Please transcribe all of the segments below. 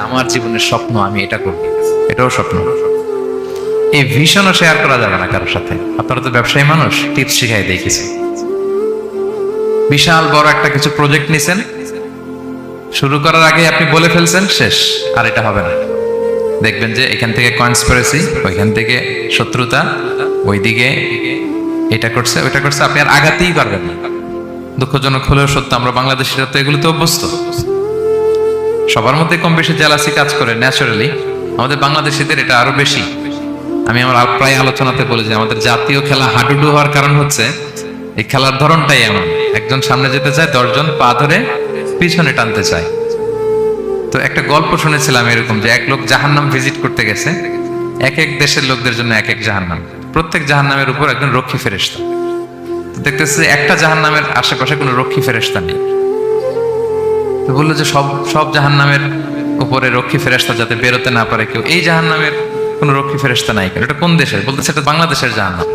আমার জীবনের স্বপ্ন আমি এটা করব, এটাও স্বপ্ন। এই ভিশনও শেয়ার করা যাবে না কারোর সাথে। আপনারা তো ব্যবসায়ী মানুষ, টিপস শিখাই দেই কিছু। বিশাল বড় একটা কিছু প্রজেক্ট নিছেন, শুরু করার আগে আপনি বলে ফেলছেন শেষ, আর এটা হবে না। দেখবেন যে এখান থেকে কনস্পিরেসি, ওইখান থেকে শত্রুতা, ওইদিকে এটা করছে ওইটা করছে, আপনি আর আগাতেই পারবেন না। দুঃখজনক হলেও সত্য, আমরা বাংলাদেশিরা তো এগুলোতে অভ্যস্ত। সবার মধ্যে কম বেশি জেলাসি কাজ করে ন্যাচারালি, আমাদের বাংলাদেশিদের এটা আরো বেশি। আমি আমার প্রায় আলোচনাতে বলি যে আমাদের জাতীয় খেলা হাডুডু হওয়ার কারণ হচ্ছে এই খেলার ধরনটাই এমন, একজন সামনে যেতে চায়, 10 জন পা ধরে পিছনে টানতে চায়। তো একটা গল্প শুনেছিলাম এরকম, যে এক লোক জাহান্নাম ভিজিট করতে গেছে। এক এক দেশের লোকদের জন্য এক এক জাহান্নাম, প্রত্যেক জাহান্নামের উপর একজন রক্ষী ফেরেশতা। তো দেখতেছে একটা জাহান্নামের আশেপাশে কোনো রক্ষী ফেরেশতা নেই। তো বললো যে সব জাহান্নামের উপরে রক্ষী ফেরেশতা যাতে বেরোতে না পারে কেউ, এই জাহান্নামের কোনো রক্ষী ফেরেশতা নাই কেন? এটা কোন দেশের? বলতেছে এটা বাংলাদেশের জাহান্নাম।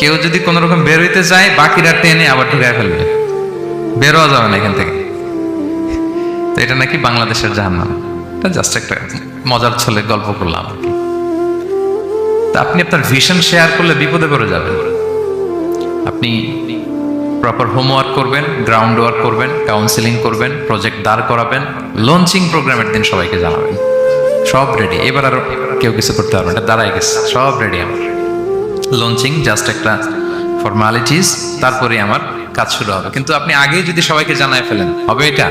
কেউ যদি কোন রকম বের হইতে চায়, বাকিরা টেনে আবার ঢুকায় ফেলবে, বেরোয়া যাবে না এখান থেকে। তো এটা নাকি বাংলাদেশের জাহান্নাম। এটা জাস্ট একটা মজার ছলে গল্প করলাম আর কি। তা আপনি আপনার ভিশন শেয়ার করলে বিপদে পড়ে যাবেন। আপনি প্রপার হোমওয়ার্ক করবেন, গ্রাউন্ড ওয়ার্ক করবেন, কাউন্সিলিং করবেন, প্রজেক্ট দাঁড় করাবেন, লঞ্চিং প্রোগ্রামের দিন সবাইকে জানাবেন। সব রেডি, এবার আর কেউ কিছু করতে পারবে না, দাঁড়াই গেছে, সব রেডি আমার। লঞ্চিং জাস্ট একটা ফর্মালিটিস, তারপরে আমার কাজ শুরু হবে। কিন্তু আপনি আগেই যদি সবাইকে জানায় ফেলেন, হবে এটা?